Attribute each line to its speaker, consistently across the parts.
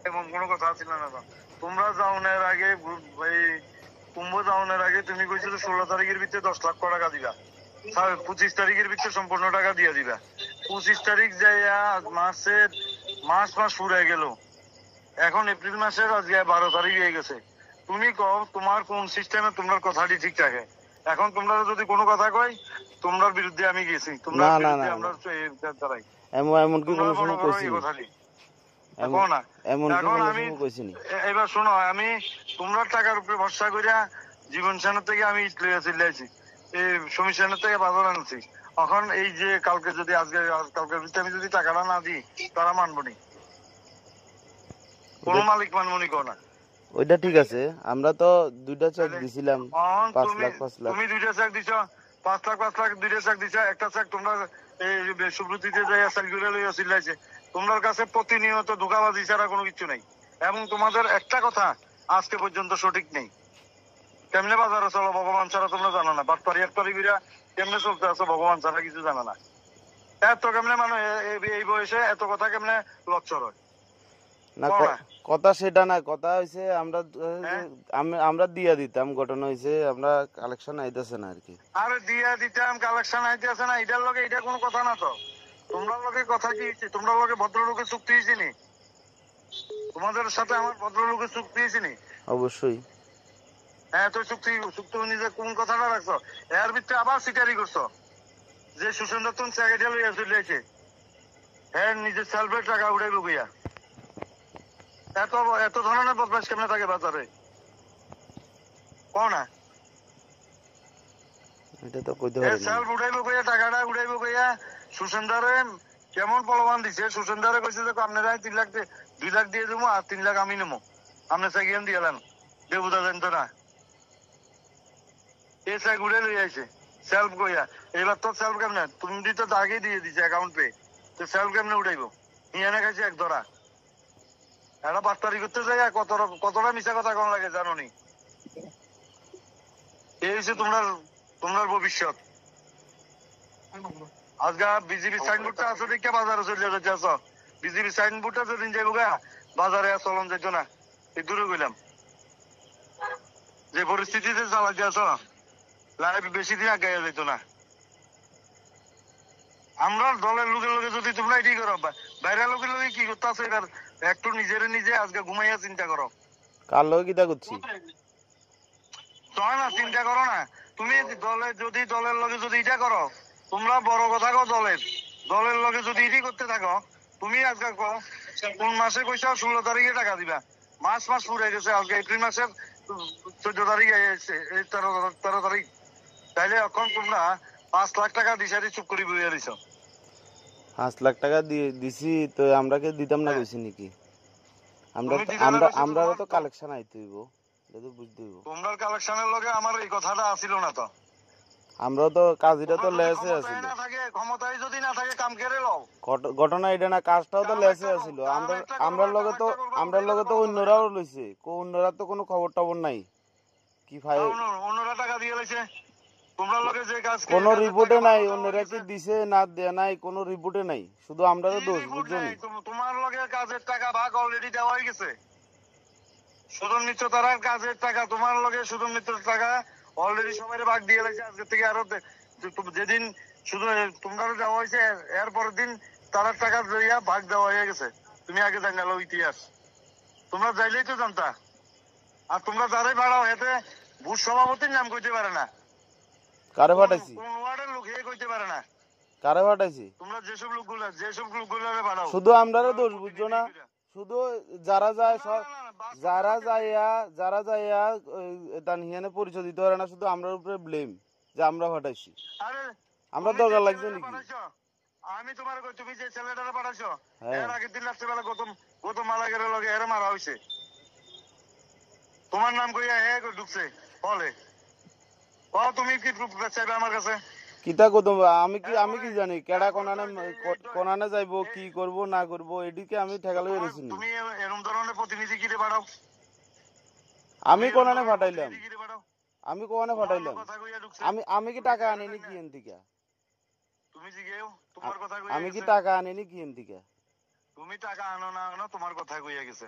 Speaker 1: এমন কোনো কথা ছিল না তো। তোমরা যাওনের আগে এই কুম্ভ যাওনের আগে তুমি কইছো 16 তারিখের ভিতরে 10 লাখ টাকা দিবা, 25 তারিখের ভিতরে সম্পূর্ণ টাকা দিয়ে দিবা। 25 তারিখ যাইয়া মাস ফুরাই গেল, এখন এপ্রিল মাসের আজকে 12 তারিখ হয়ে গেছে। তুমি কও তোমার কোন সিস্টেমে তোমার কথাটি ঠিক থাকে। এখন তোমরা যদি কোনো কথা কই তোমার বিরুদ্ধে আমি গেছি, তোমার বিরুদ্ধে আমরা দাঁড়াই।
Speaker 2: এমন কি কোনো সময় কইছি?
Speaker 1: এখন আমি
Speaker 2: কইছিনি।
Speaker 1: এবার শোনো, আমি তোমরা টাকার উপরে ভরসা করিয়া জীবন সেনা থেকে আমি চিল্লাইছি, এই সমীর থেকে বাজার আনছি। এখন এই যে কালকে যদি কালকের ভিতরে আমি যদি টাকাটা না দিই তারা মানবো নি, কোন মালিক মানবো নি না।
Speaker 2: ওইটা ঠিক আছে, আমরা তো দুইটা চেক দিছিলাম 5 লাখ।
Speaker 1: তুমি দুইটা চেক দিছ 5 লাখ, দুইটা চেক দিছ। একটা চেক তোমরা এই সুব্রতিতে যাইয়া সাইকেলে লইয়া চিল্লাইছে। তোমার কাছে প্রতিনিয়ত ধোঁকাবাজি ছাড়া কোনো কিছু নাই, এবং তোমাদের একটা কথা আজকে পর্যন্ত সঠিক নেই। কেমনে বাজারে চলো ভগবান ছাড়া তোমরা জানো না, বাটপারি একপারিরা কেমনে চলতে আছো ভগবান ছাড়া কিছু জানো না। এত কেমনে মানে এই বয়সে এত কথা কেমনে লচ্ছর হয়
Speaker 2: না? কথা সেটা না, কথা হইছে আমরা দিয়া দিতাম, ঘটনা হইছে আমরা কালেকশন আইতাছে না আর কি।
Speaker 1: আরে দিয়া দিতাম কালেকশন আইতাছে না, এটার লগে এটা কোনো কথা না তো। তোমরা লগে কথা কি হইছে? তোমরা লগে ভদ্রলোকের চুক্তি হইছে নি? তোমাদের সাথে আমার ভদ্রলোকের চুক্তি হইছে নি?
Speaker 2: অবশ্যই।
Speaker 1: হ্যাঁ, তো চুক্তি নিজে কোন কথাটা রাখছো? এর ভিতরে আবার সিটারি করছো যে সুসেন্দ্র তুমি সেক্রেটারি লইয়া চলেছে, হ্যাঁ নিজের সেলফের টাকা উড়াইব গিয়া। এত ধরনের বদমাশ কেমনে থাকে বাজারে কও না?
Speaker 2: এটা তো কইতে পারি না।
Speaker 1: সেলফ উড়াইব গিয়া, টাকাটা উড়াইব গিয়া। সুসেন্দ্রে কেমন বলবান দিছে, সুসেন্দ্রে কইছে যে আপনারা 2 লাখ দিয়ে দেবো আর 3 লাখ আমি নেবো, আপনি সেকেন্ড দিয়ে দেন দেবুদা জানতো না। এই চেক উড়ে লই আইছে সেলফ গইয়া। এবার তো সেলফ কেমনে তুমি তো আগেই দিয়ে দিছে অ্যাকাউন্ট পে, তো সেলফ কেমনে উঠাইবো? নিয়ে খাইছে এক ধরা। একটা বার্তারি করতে যাই কতটা মিশা কথা কোন লাগে জানো নি? এই হচ্ছে তোমার ভবিষ্যৎ। আজকে বিজেপি সাইনবোর্ডটা আছে দেখে বাজারে চলে যেতে আস। বিজেপি সাইনবোর্ডটা যেদিন যাইব গা বাজারে চলন যেত না, এই দূরে গেলাম। যে পরিস্থিতিতে চালাতে আস লাইফ বেশি দিন আগে যেত না। আমরা দলের লোকের লোকে যদি তোমরা এটি করো, বাইরের লোকের লোকে কি করতে আছে এবার একটু নিজে আজকে ঘুমাইয়া চিন্তা করো।
Speaker 2: কার লগে কিটা করছি
Speaker 1: না, চিন্তা করো না। তুমি দলের লগে যদি এটা করো, তোমরা বড় কথা কো দলের লগে যদি এটি করতে থাকো, তুমি আজকে কোন মাসে কইছো 16 তারিখে টাকা দিবা, মাস পুরে গেছে, আজকে এপ্রিল মাসের 14 তারিখ এসেছে, 13 তারিখ। তাইলে এখন তোমরা 5 লাখ টাকা দিশারি চুপ করে বইয়া দিছ।
Speaker 2: 5 লাখ টাকা দিছি তো আমরা কে দিতাম না কইছি নাকি? আমরা তো কালেকশন আইতে হইব, এটা তো বুঝতে হইব।
Speaker 1: তোমরা কালেকশনের লগে আমার এই কথাটা আসিল না তো।
Speaker 2: আমরা তো কাজটা তো লেসে আছিল।
Speaker 1: ক্ষমতায় যদি না থাকে কাম কেড়ে লও।
Speaker 2: ঘটনা এটা না, কাজটাও তো লেসে আছিল। আমরা লগে তো অন্যরাও লইছে, অন্যরা তো কোনো খবর টবর নাই। কি ভাই
Speaker 1: অন্যরা টাকা দিয়ে লইছে, তোমরা লগে যে কাজ
Speaker 2: কোনো রিপোর্টে নাই, অন্যরা কি দিছে না দেয়া নাই কোনো রিপোর্টে নাই, শুধু আমরা তো দোষ বুঝছো না।
Speaker 1: তোমার লগে কাজের টাকা ভাগ অলরেডি দেওয়া হয়ে গেছে। সুজন মিত্র তারার কাজের টাকা তোমার লগে সুজন মিত্রের টাকা অলরেডি সবাই ভাগ দিয়ে লাগছে। আজকে থেকে আরো যেদিন শুধু তোমরা দেওয়া হয়েছে এর পরের দিন তারার টাকা লইয়া ভাগ দেওয়া হয়ে গেছে। তুমি আগে জানালো ইতিহাস, তোমরা যাইলেই তো জানতা। আর তোমরা যারাই ভাড়াও হেতে বুথ সভাপতির নাম কইতে পারে না,
Speaker 2: কারে পাঠাইছি
Speaker 1: কোন ওয়ার্ডের লোক হে কইতে পারে না,
Speaker 2: কারে পাঠাইছি।
Speaker 1: তোমরা যেসব লোকগুলো ভাড়াও
Speaker 2: শুধু আমরারও দোষ বুঝছো না, শুধু যারা যায় যারা যাইয়া তানহিয়ানে পরিচয় দিতে পারে না, শুধু আমরার উপরে ব্লেম যে আমরা পাঠাইছি। আমরা দরকার লাগছে নাকি?
Speaker 1: আমি তোমার তুমি যে ছেলেটারে পাঠাইছো এর আগের দিন রাত্রিবেলা গৌতম মালাগের লগে এর মারা হইছে, তোমার নাম কইয়া হে ঢুকছে বলে তুমি কি প্রুফ চাইবে আমার কাছে?
Speaker 2: কিতা গৌতম আমি কি জানি কেডা কোনানে যাইবো কি করব না করব, এদিকে আমি ঠেকালে রইছি।
Speaker 1: তুমি এরকম ধরনের প্রতিনিধি কিরে পাঠাও?
Speaker 2: আমি কোনানে পাঠাইলাম? আমি কি টাকা আনিনি কি এন থেকে?
Speaker 1: তুমি জিগেও তোমার কথা কইয়া
Speaker 2: আমি কি টাকা আনিনি কি এন থেকে?
Speaker 1: তুমি টাকা আনো না আনো তোমার কথা কইয়া গেছে।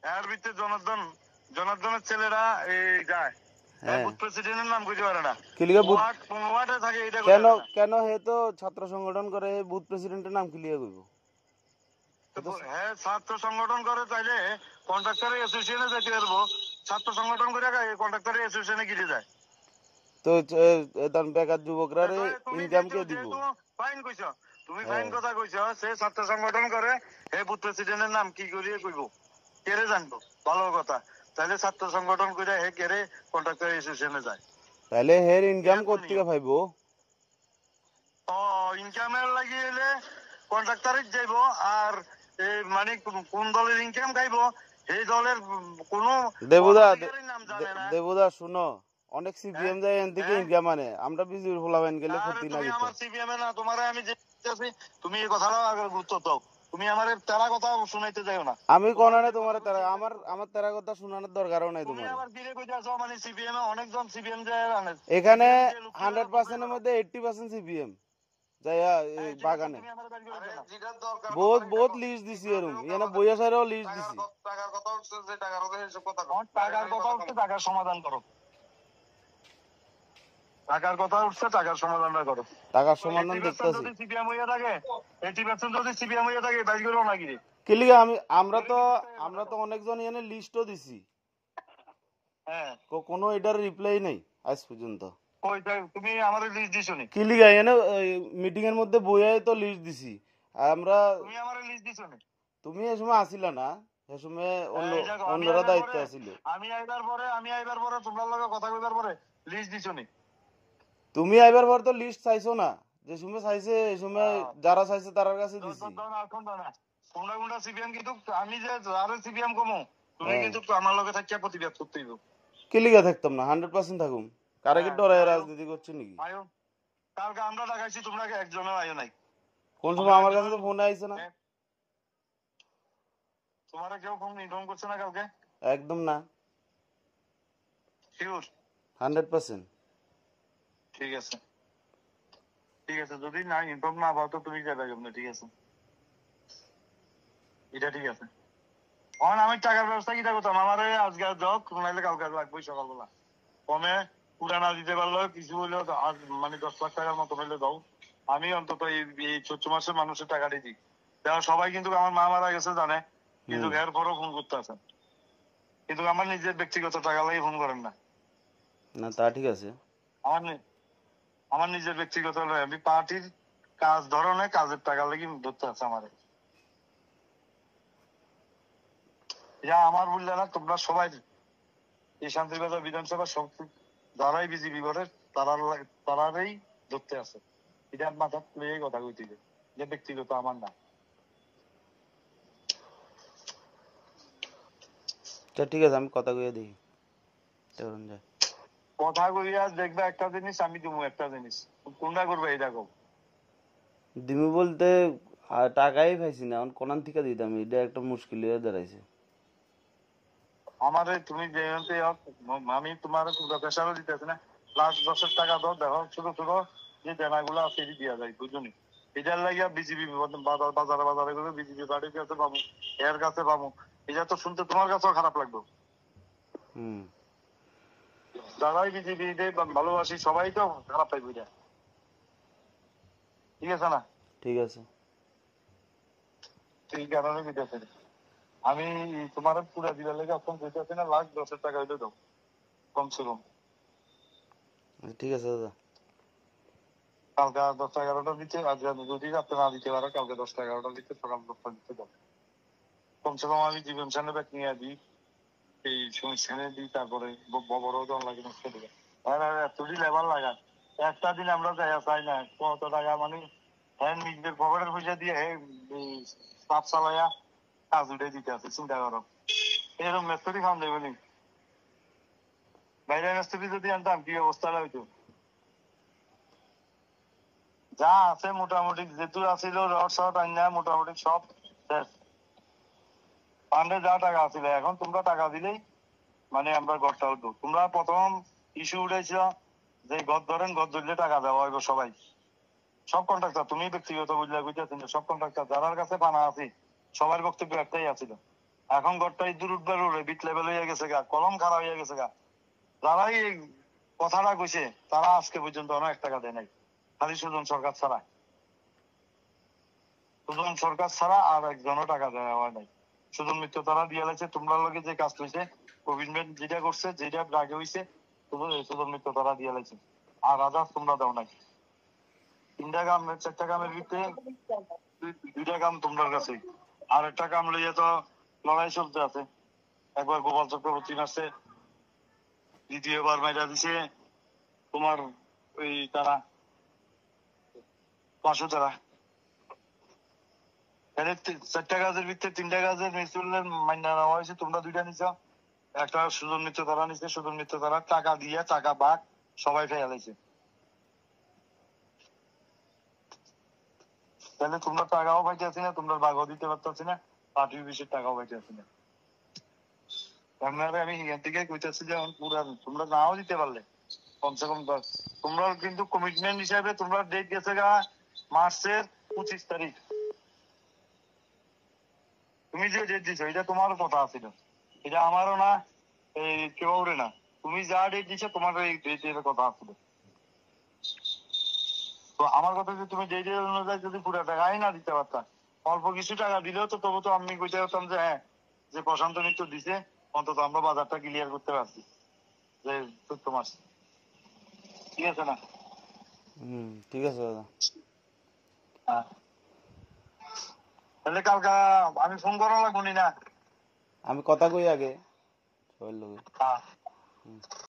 Speaker 1: এর ভিতরে জনার্দনের ছেলেরা এই যায়
Speaker 2: হ্যাঁ
Speaker 1: বুথ প্রেসিডেন্টের নাম কইতে পারে না।
Speaker 2: কিলিগা বুথ
Speaker 1: ওয়ার্ডে থাকে এটা
Speaker 2: কেন
Speaker 1: কইতে পারে না।
Speaker 2: কেন হে তো ছাত্র সংগঠন করে হে বুথ প্রেসিডেন্টের নাম কিলিগা কইব
Speaker 1: হ্যাঁ ছাত্র সংগঠন করে তাইলে কন্ট্রাক্টর অ্যাসোসিয়েশনে যেতে পারবো। ছাত্র সংগঠন করে কন্ট্রাক্টর অ্যাসোসিয়েশনে গিয়ে যায়।
Speaker 2: তো তখন বেকার যুবকরা
Speaker 1: তুমি
Speaker 2: ইনকাম কে দিব
Speaker 1: যেহেতু ফাইন কইছো, তুমি
Speaker 2: হ্যাঁ
Speaker 1: ফাইন কথা কইছো, সে ছাত্র সংগঠন করে হে বুথ প্রেসিডেন্টের নাম কি করিয়ে কইব কেরে জানবো? ভালো কথা। তাহলে ছাত্র সংগঠন করে হে কেরে কন্ট্রাক্টর অ্যাসোসিয়েশনে যায়।
Speaker 2: তাহলে হের ইনকাম
Speaker 1: এটা কোন
Speaker 2: করতে
Speaker 1: নিয়ম?
Speaker 2: পাইবো
Speaker 1: ও ইনকামের লাগিয়ে কন্ট্রাক্টরে যাইব। আর মানে কোন দলের ইনকাম খাইবো এই দলের কোনো
Speaker 2: দেবুদা
Speaker 1: পদাধিকারীর নাম জানে না।
Speaker 2: দেবুদা শুনো অনেক
Speaker 1: হ্যাঁ
Speaker 2: সিপিএম যায় এন থেকে
Speaker 1: হ্যাঁ
Speaker 2: ইনকাম মানে আমরা বিজেপি ফলাবেন গেলে
Speaker 1: আরে
Speaker 2: ক্ষতি না
Speaker 1: তুমি
Speaker 2: কিন্তু
Speaker 1: আমার সিপিএম এ না, তোমারে আমি যে আছি, তুমি এই কথাটা আগে গুরুত্ব দাও। তুমি আমার তারা কথা শুনাইতে যাও না।
Speaker 2: আমি কোন
Speaker 1: তোমার
Speaker 2: না
Speaker 1: যে
Speaker 2: তোমার
Speaker 1: কথা
Speaker 2: তারা
Speaker 1: কইছি,
Speaker 2: আমার তারা কথা শোনানোর দরকারও নাই
Speaker 1: তুমি
Speaker 2: তোমার
Speaker 1: আবার ফিরে কইতে আছো মানে সিপিএম এ অনেকজন সিপিএম যায় আনে।
Speaker 2: এখানে
Speaker 1: সিপিএম যে লোককে ধরে বদনাম
Speaker 2: 100% এর
Speaker 1: করো।
Speaker 2: মধ্যে 80% সিপিএম যাইয়া এই
Speaker 1: এই ঠিক আছে,
Speaker 2: বাগানে
Speaker 1: তুমি আমার বাড়ি করে দাও। যেটার দরকার
Speaker 2: বহুত
Speaker 1: তোমার এটা
Speaker 2: বহুত
Speaker 1: কর।
Speaker 2: লিস্ট দিছি
Speaker 1: বিপ্লব
Speaker 2: এরম
Speaker 1: হোক
Speaker 2: এখানে
Speaker 1: আমাদের
Speaker 2: বইয়া সাইরেও লিস্ট
Speaker 1: টাকার
Speaker 2: দিছি
Speaker 1: টাকার কথা উঠছে, যে টাকার কথা এসব কথা কর। টাকার কথা উঠছে, টাকার সমাধান করো। টাকার কথা উঠছে, টাকার সমাধানটা করো।
Speaker 2: টাকার সমাধান
Speaker 1: 80%
Speaker 2: দেখতাছি
Speaker 1: যদি সিপিএম হইয়া থাকে, 80% যদি সিপিএম হইয়া থাকে, বাইর করো নাকি রে?
Speaker 2: কিলিগা আমরা
Speaker 1: এর
Speaker 2: তো
Speaker 1: কিন্তু টাকা কথা
Speaker 2: আমরা তো
Speaker 1: কও।
Speaker 2: অনেকজন এখানে লিস্টও দিছি
Speaker 1: হ্যাঁ
Speaker 2: কোনো এটার রিপ্লাই নাই আজ পর্যন্ত
Speaker 1: কই তুমি আমাদের লিস্ট দিছো নি?
Speaker 2: কিলিগা এখানে মিটিং এর মধ্যে বইয়াই তো লিস্ট দিছি আমরা
Speaker 1: তুমি আমাদের লিস্ট দিছো নি?
Speaker 2: তুমি এ সময় আসিলা না এ সময় অন্য
Speaker 1: এই দেখো,
Speaker 2: অন্যরা দায়িত্ব আছিল
Speaker 1: আমি আইবার পরে তোমার লগে কথা কইবার পরে লিস্ট দিছো নি?
Speaker 2: তুমি আইবার পর তো লিস্ট চাইছো না যে সময় চাইছে এই সময় যারা চাইছে তার কাছে দিছি
Speaker 1: কোনটা কোনটা সিপিএম কিন্তু আমি যে যারে সিপিএম কমো, তুমি
Speaker 2: হ্যাঁ
Speaker 1: কিন্তু আমার লগে থাকিয়া প্রতিবাদ করতে হইব।
Speaker 2: কিলিগা থাকতাম না 100% থাকুম কারে কি
Speaker 1: হ্যাঁ
Speaker 2: ডরায়
Speaker 1: আয়ো
Speaker 2: রাজনীতি করছে নাকি
Speaker 1: আয়ো। কালকে আমরা ডাকাইছি, তোমরা একজনও আয়ো নাই।
Speaker 2: কোন
Speaker 1: আমরা
Speaker 2: সময় আমার কাছে
Speaker 1: একজনের
Speaker 2: তো ফোন আইছে না
Speaker 1: তোমার কেউ ফোন ইনফর্ম করছে না কালকে?
Speaker 2: একদম না
Speaker 1: শিওর?
Speaker 2: 100%
Speaker 1: ঠিক আছে ঠিক আছে, যদি না ইনফর্ম না পাও তো তুমি যাবে কেমনে? ঠিক আছে, এটা ঠিক আছে। এখন আমি টাকার ব্যবস্থা কিটা করতাম? আমার আজকে যোগ নাইলে কালকে লাগবেই সকালবেলা। কমে পুরানা দিতে পারলো কিছু হইলেও মানে 10 লাখ টাকার মতো হইলে দাও। আমি অন্তত এই 14 মাসের মানুষের টাকাটি দিই। সবাই কিন্তু আমার মা মারা গেছে জানে, কিন্তু
Speaker 2: হুম
Speaker 1: এরপরও ফোন করতে আছে। কিন্তু আমার নিজের ব্যক্তিগত টাকা লাগে ফোন করেন না।
Speaker 2: না তা ঠিক আছে
Speaker 1: আমার আমার নিজের ব্যক্তিগত আমি পার্টির কাজ ধরনে কাজের টাকা লাগি ধরতে আছে আমার। যা আমার বললে না, তোমরা সবাই এই শান্তিবাজার বিধানসভা সব যারাই বিজেপি করে তারারই ধরতে আছে। এটা মাথা তুলে কথা কইতে যে ব্যক্তিগত আমার না।
Speaker 2: তা ঠিক আছে আমি কথা কইয়া দেখি কেমন যায়
Speaker 1: কথা কইয়া দেখবে একটা জিনিস, আমি তুমি একটা জিনিস, কোনটা করবে এটা কও।
Speaker 2: দিমু বলতে টাকাই পাইছি না এখন কোনান থেকে দিতাম এটা একটা মুশকিল হয়ে দাঁড়াইছে
Speaker 1: আমারে তুমি যে আমি তোমার প্রেশারও দিতেছি না। লাস্ট 10 টাকা দাও, দেখো ছোট ছোট যে দেনাগুলো আছে এটি দিয়া যায়, বুঝলি? এটার লাগিয়া বিজেপি বাজারে বাজারে করে বিজেপি বাড়ির কাছে পাবো, এর কাছে পাবো। এটা তো শুনতে তোমার কাছেও খারাপ লাগবে।
Speaker 2: হুম
Speaker 1: যারাই বিজেপি ভালোবাসি সবাই তো খারাপ পাইবে এটা, ঠিক আছে না?
Speaker 2: ঠিক আছে
Speaker 1: এই কারণে দিতেছে আমি তোমার পুরা দিনের লেগে অপশন দিতেছি না। লাখ 10 টাকা হইলে দাও কমসে কম।
Speaker 2: ঠিক আছে দাদা
Speaker 1: কালকে 10টা 11টার দিতে, আজকে যদি রাত্রে না দিতে পারো কালকে 10টা 11টার দিতে, সকাল 10টা দিতে দাও কমসে কম। আমি জীবন সামনে ব্যাগ নিয়ে দিই, এই সমস্যা দিই, তারপরে বড় জন লাগে নষ্ট দেবে। এতটি লেবার লাগান একটা দিন আমরা যাই চাই না কত টাকা মানে হ্যাঁ নিজের পকেটের পয়সা দিয়ে সাপ চালাইয়া কাজ উঠে দিতে আছে। চিন্তা করো, এরকম মেস্তরি খাওয়ান দেবে নি? বাইরে মেস্তরি যদি আনতাম কি অবস্থা হইতো? যা আছে মোটামুটি যেহেতু আছিল রড শট আইনা মোটামুটি সব শেষ। ফান্ডে যা টাকা আছিল, এখন তোমরা টাকা দিলেই মানে আমরা ঘরটা উঠবো। তোমরা প্রথম ইস্যু উঠেছিল যে ঘর ধরেন, ঘর ধরলে টাকা দেওয়া হইব সবাই, সব কন্ট্রাক্টর। তুমি ব্যক্তিগত বুঝলে বুঝতেছি, সব কন্ট্রাক্টর যার কাছে পানা আছে সবার বক্তব্য একটাই আছিল, এখন ঘরটা ইঁদুর উঠবার উড়ে বিট লেভেল হয়ে গেছে গা, কলম খারাপ হয়ে গেছে গা। যারাই এই কথাটা কইছে তারা আজকে পর্যন্ত অনেক টাকা দেয় নাই, খালি সুজন সরকার ছাড়া। সুজন সরকার ছাড়া আর একজনও টাকা দেওয়া হয় নাই। সুজন মিত্র তারা দিয়ে লাগছে, তোমরা লগে যে কাজ হয়েছে, কমিটমেন্ট যেটা করছে, যেটা আগে হয়েছে, সুজন মিত্র তারা দিয়ে লাগছে। আর আদার্স তোমরা দাও নাই। 3টা কাম 4টা কামের ভিতরে 2টা কাম তোমার কাছে, আর একটা কাম লইয়া তো লড়াই চলতে আছে। একবার গোপাল চক্রবর্তী আসছে, দ্বিতীয়বার মাইরা দিছে তোমার ওই তারা 500 তারা। তাহলে 4টা কাজের ভিতরে 3টা কাজের মিউচুয়ালের মাইনা নেওয়া হয়েছে, তোমরা 2টা নিছো। একটা সুজন মিত্র তারা নিচ্ছে, সুজন মিত্র তারা টাকা দিয়ে টাকা ভাগ সবাই ফেলাইছে। তাহলে তোমরা টাকাও পাইতে আছি না, তোমরা ভাগও দিতে পারতেছি না, পার্টি অফিসের টাকাও পাইতে আছি না। আমি এখান থেকে কইতেছি যে পুরা তোমরা নাও দিতে পারলে কমসে কম তোমরা কিন্তু কমিটমেন্ট হিসাবে তোমরা ডেট গেছে গা মার্চের 25 তারিখ। তুমি যে ডেট দিছো এটা তোমারও কথা ছিল, এটা আমারও না, এই কেউ না। তুমি যা ডেট দিছো তোমার এই ডেটের কথা ছিল। তো আমার কথা যে তুমি ডেটের অনুযায়ী যদি পুরো টাকাই না দিতে পারতাম, অল্প কিছু টাকা দিলেও তো তবু তো আমি কইতে পারতাম যে হ্যাঁ, যে প্রশান্ত মিত্র দিছে, অন্তত আমরা বাজারটা ক্লিয়ার করতে পারছি যে চৈত্র মাস। ঠিক আছে না?
Speaker 2: ঠিক আছে দাদা।
Speaker 1: হ্যাঁ, তাহলে কালকে আমি ফোন করা লাগবো নি না?
Speaker 2: আমি কথা কই আগে সবার লগে।
Speaker 1: হ্যাঁ।